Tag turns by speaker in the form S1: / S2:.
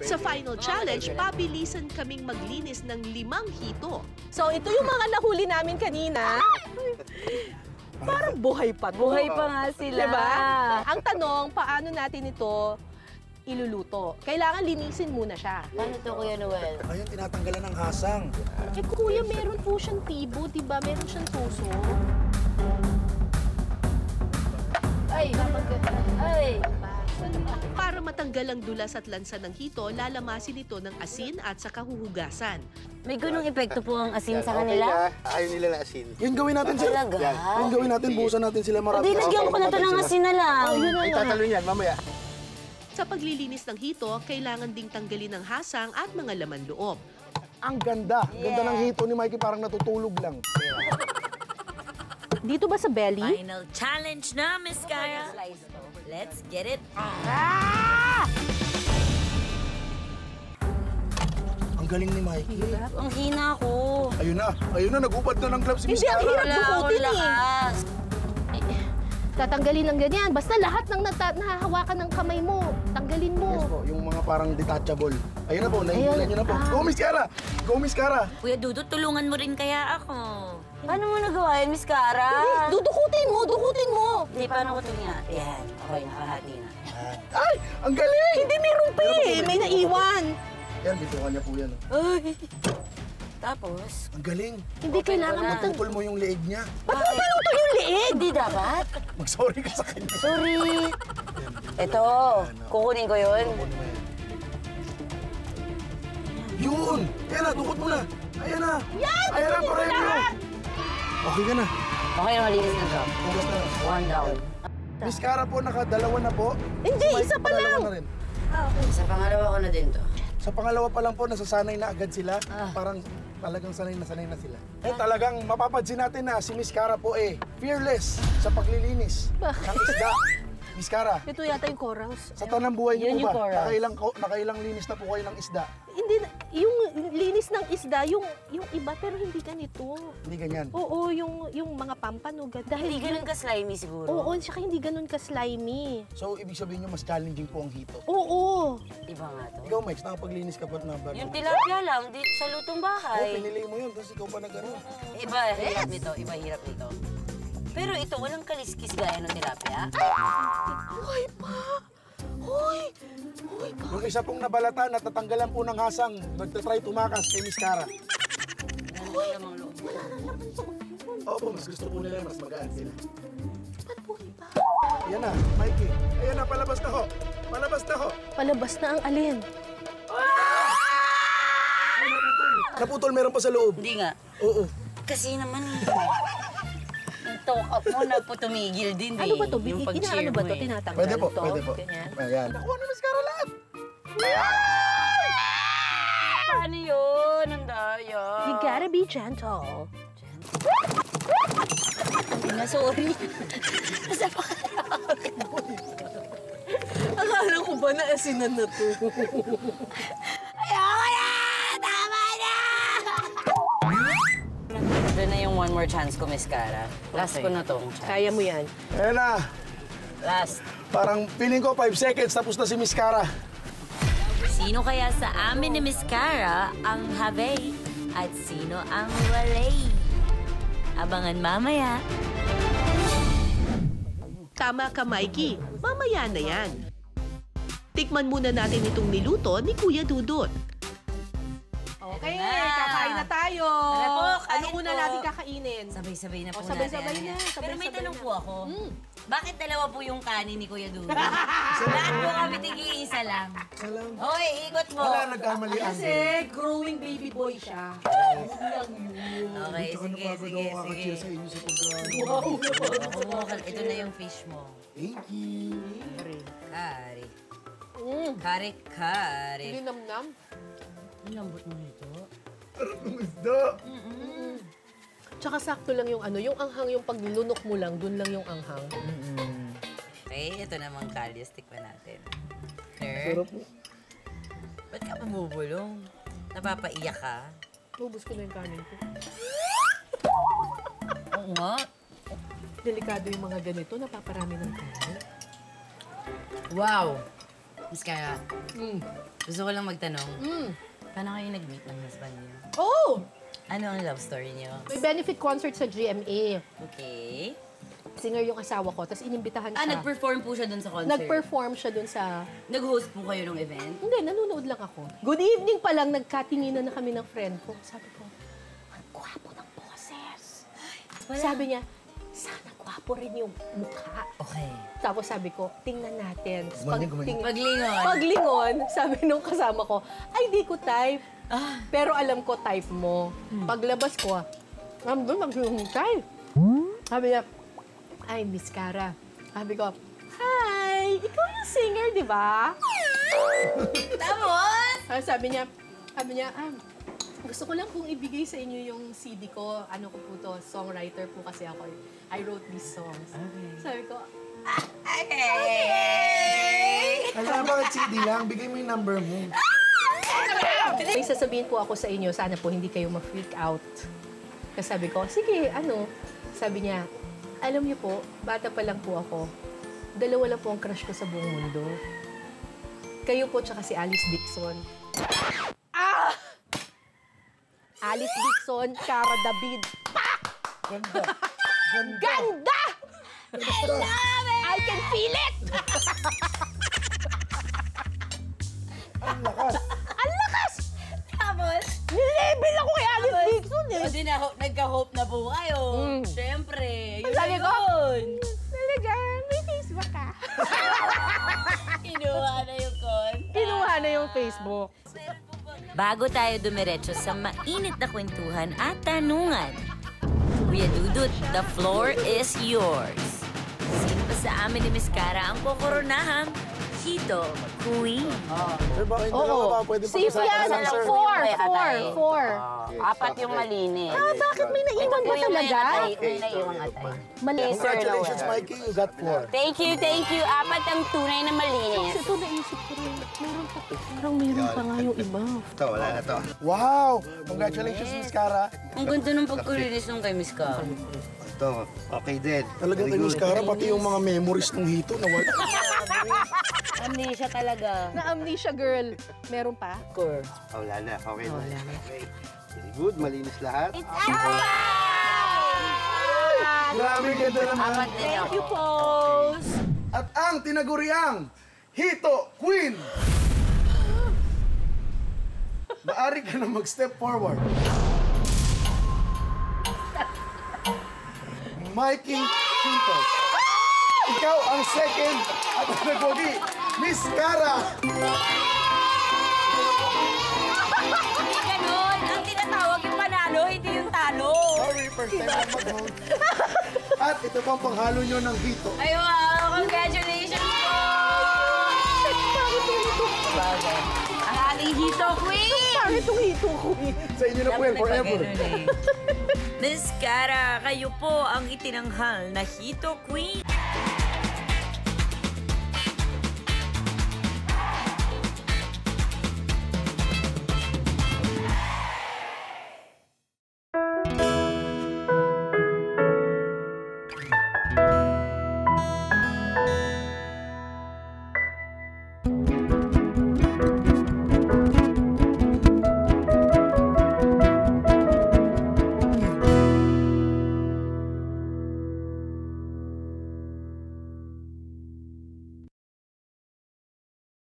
S1: Sa final challenge, pabilisan kaming maglinis ng 5 hito.
S2: So, ito yung mga nahuli namin kanina. Parang buhay pa to.
S3: Buhay pa nga sila.
S2: Diba? Ang tanong, paano natin ito iluluto? Kailangan linisin muna siya.
S3: Paano to, Kuya Noel?
S4: Ayun, tinatanggalan ng hasang.
S2: Eh, kuya, meron po siyang tibo, diba? Meron siyang tuso.
S3: Ay! Ay!
S1: Para matanggal ang dulas at lansa ng hito, lalamasin ito ng asin at saka huhugasan.
S3: May ganung epekto po ang asin sa kanila?
S5: Ayaw nila na asin.
S4: Yun gawin natin sila.
S3: Talaga?
S4: Yun gawin natin, buhusan natin sila marami.
S3: Hindi, lagyan ko na ito ng asin na lang.
S5: Ay, tatalon yan, mamaya.
S1: Sa paglilinis ng hito, kailangan ding tanggalin ang hasang at mga laman loob.
S4: Ang ganda. Ganda ng hito ni Mikey, parang natutulog lang.
S2: Dito ba sa belly?
S6: Final challenge na, Miss Kaya. Let's get it.
S4: Ang galing ni Mikey.
S3: Ang hina ko.
S4: Ayun na, nagupad na ng gloves si Miss
S2: Hindi, ang
S4: Cara.
S2: hirap bukutin eh.
S3: lakas.
S2: Tatanggalin ng ganyan. Basta lahat ng nahahawakan ng kamay mo, tanggalin mo.
S4: Yes po, yung mga parang detachable. Ayun na po, nahihilan nyo na po. Go, Miss Cara! Go, Miss Cara!
S6: Kuya Dudut, tulungan mo rin kaya ako.
S3: Paano mo nagawa yan, Miss Cara?
S2: Dudukutin mo, dukutin mo.
S3: Hindi, paano ko ito niya? Yan. Okay, nakahati na.
S4: Ay! Ang galing!
S2: Hindi, meron pa eh. May naiwan.
S4: Yan, bitukan niya po yan.
S3: Ay! Tapos?
S4: Ang galing.
S2: Hindi kailangan mo
S4: Putol mo yung leeg niya.
S2: Ba't mo paluto yung liig?
S3: Hindi dapat.
S4: Mag-sorry ka sa kanya.
S3: Sorry. Ito, kukunin ko yun.
S4: Yun! Yan na, dukot mo na. Ayan na.
S2: Yan!
S4: Ayan na, premyo. Okay ka na.
S3: Okay na, malinis na to.
S4: Hugas na.
S3: One down.
S4: Miss Cara po, nakadalawa na po.
S2: Hindi,
S4: Si Mikey,
S2: isa pa
S4: dalawa
S2: lang.
S4: na rin.
S3: Sa pangalawa ko na din to.
S4: Sa pangalawa pa lang po, nasasanay na agad sila. Parang talagang sanay na sila. Eh talagang mapapansin natin na si Miss Cara po fearless sa paglilinis ng isda. Miss Cara,
S2: Ito yata yung corals.
S4: sa tanang buhay niyo
S3: Yun
S4: po
S3: yung
S4: ba,
S3: corals.
S4: nakailang linis na po kayo ng isda?
S2: Hindi, yung linis ng isda, yung iba, pero hindi ganito.
S4: Hindi ganyan.
S2: Oo, yung mga pampanugat. Dahil
S3: Hindi ganun ka-slimy siguro.
S2: Oo, tsaka hindi ganun ka-slimy.
S4: So, ibig sabihin nyo, mas challenging po ang hito.
S2: Oo.
S3: Iba nga to.
S4: Ikaw, Mike, nakapaglinis ka pa na ba?
S3: Yung tilapia lang, di, sa lutong
S4: Oh,
S3: bahay.
S4: pinili mo yun, tapos ikaw pa na gano'n.
S3: Iba hirap nito, iba hirap nito. Pero ito, walang kaliskis gaya ng tilapia.
S2: Hoy pa! Hoy! Hoy pa!
S4: Yung isa pong nabalatan, natatanggalan po ng hasang, nagtatry tumakas kay Miss Cara.
S3: Hoy! Lamang loob.
S4: Opo, mas gusto po nila, mas magaan sila.
S2: Ba't buhay pa?
S4: Ayan na, Mikey. Ayan na, palabas na ho. Palabas na ho.
S2: Palabas na ang alin.
S4: Naputol, meron pa sa loob.
S3: Hindi nga.
S4: Oo.
S3: Kasi naman yung talk up mo na po tumigil din
S2: Ano ba to?
S3: Yung pag-cheer
S2: Inaano ba
S3: mo
S2: to?
S3: eh.
S2: Tinatanggal
S4: Pwede po,
S2: to?
S4: pwede po.
S2: Ganyan.
S4: Ayan. Nakuha na Miss Cara lahat.
S3: Paano yun? Ang daya.
S2: You gotta be gentle.
S3: Hindi na, sorry. Nasa pa
S2: Akala ko ba na asinan na to?
S3: Ayoko na! Tama na! Ito na yung one more chance ko, Miss Cara. Last ko na tong chance.
S2: Kaya mo yan.
S4: Ayan na.
S3: Last.
S4: Parang feeling ko 5 seconds, tapos na si Miss Cara.
S6: Sino kaya sa amin ni Miss Cara ang habe at sino ang walay? Abangan mamaya.
S1: Tama ka, Mikey. Mamaya na yan. Tikman muna natin itong niluto ni Kuya Dudut.
S2: Okay,
S3: na.
S2: kakain na tayo.
S3: Tara po, kain
S2: Ano una
S3: po.
S2: natin kakainin?
S3: Sabay-sabay na po
S2: sabay-sabay
S3: natin.
S2: na,
S3: Pero may
S2: sabay-sabay
S3: tanong
S2: na.
S3: po ako. Bakit dalawa po yung kanin ni Kuya Dudu? Lahat po kami tigi-isa lang.
S4: Salam.
S3: Hoy, ikot mo.
S4: Wala, nagkamali ang
S2: Kasi growing baby boy siya.
S3: Okay, sige, sige, sige.
S4: sa inyo sa pagkain.
S3: Ito na yung fish mo.
S4: Thank you.
S3: Kari. Kari, kari.
S2: Hindi namnam.
S3: Ang lambot mo nito.
S4: Ang isda.
S2: Tsaka sakto lang yung ano, yung anghang, yung paglunok mo lang, dun lang yung anghang.
S3: Okay, ito namang kalyos. Tikman natin. Sir,
S4: Sarap po.
S3: ba't ka bumubulong? Napapaiyak ka?
S2: Ubus ko na yung kanin ko.
S3: Oo nga.
S2: Delikado yung mga ganito, napaparami ng kanin.
S3: Wow! Miss Cara, gusto ko lang magtanong. Paano kayo nag-meet ng husband niyo?
S2: Oh!
S3: Ano ang love story niyo?
S2: May benefit concert sa GMA.
S3: Okay.
S2: Singer yung asawa ko, tapos inimbitahan siya.
S3: Nag-perform po siya dun sa concert?
S2: Nag-perform siya dun sa...
S3: Nag-host po kayo ng event?
S2: Hindi, nanonood lang ako. Good evening pa lang, nagkatinginan na kami ng friend ko. Sabi ko, ang gwapo ng boses. Sabi niya, sana gwapo rin yung mukha.
S3: Okay.
S2: Tapos sabi ko, tingnan natin.
S4: Gumaling.
S3: Paglingon.
S2: Paglingon, sabi nung kasama ko, ay di ko type. Pero alam ko type mo. Paglabas ko, maglingon type. Sabi niya, ay, Miss Cara. Sabi ko, hi, ikaw yung singer, di ba?
S3: Tapos?
S2: Sabi niya, gusto ko lang pong ibigay sa inyo yung CD ko. Ano ko po to, songwriter po kasi ako. I wrote these songs. Sabi ko,
S4: Alam mo, bakit CD lang? Bigay mo yung number mo.
S2: may sasabihin po ako sa inyo, sana po hindi kayo ma-freak out. Kasi sabi ko, sige, ano? Sabi niya, alam niyo po, bata pa lang po ako. Dalawa lang po ang crush ko sa buong mundo. Kayo po tsaka si Alice Dixon. Alice Dixon, Cara David.
S4: Ganda.
S2: Ganda! I love it! I can feel it!
S4: Ang lakas.
S2: Ang lakas!
S3: Tapos?
S2: Nilabel ako kay Alice Dixon eh.
S3: O di na, nagka-hope na po kayo. Siyempre. Yun
S2: Sabi
S3: na
S2: ko,
S3: yun.
S2: talaga, may Facebook ka.
S3: Kinuha na yung contact.
S2: Kinuha na yung Facebook.
S6: Bago tayo dumiretso sa mainit na kwentuhan at tanungan, Kuya Dudut, the floor is yours. Sino ba sa amin ni Miss Cara ang kokoronahang Hito Queen?
S4: Sir, bakit dalawa ba pwede
S2: Safe yan.
S4: sir?
S2: Four.
S7: Apat yung malinis.
S2: Bakit may naiwan ka talaga? Mali.
S4: Congratulations, Mikey. You got 4.
S7: Thank you. Apat ang tunay na malinis.
S2: Ito naisip ko rin. Meron pa nga yung iba.
S5: Ito, wala na to.
S4: Wow! Congratulations, Miss Cara.
S3: Ang ganda ng pagkulinis nung kay Miss Cara.
S5: Ito, okay din.
S4: Talagang kay Miss Cara, pati yung mga memories ng hito na wala.
S3: Amnesia talaga.
S2: Na-amnesia girl. Meron pa?
S3: Score.
S5: Oh, wala na. Okay na. Okay. Very good. Malinis lahat.
S4: Grabe, ganda naman.
S2: Thank you, Pose.
S4: At ang tinaguriang Hito Queen. Maari ka na mag-step forward. Mikey Quintos. Ikaw ang second at ang nagwagi, Miss Cara.
S3: Hindi ganun. Ang tinatawag yung panalo, hindi yung talo.
S4: Sorry, first time na mag-hold. At ito pang panghalo nyo ng hito.
S3: Ay, wow! Congratulations po! Ang ating Hito Queen!
S2: Bakit itong hito ko eh?
S4: Sa inyo na po yan forever.
S6: Miss Cara, kayo po ang itinanghal na Hito Queen.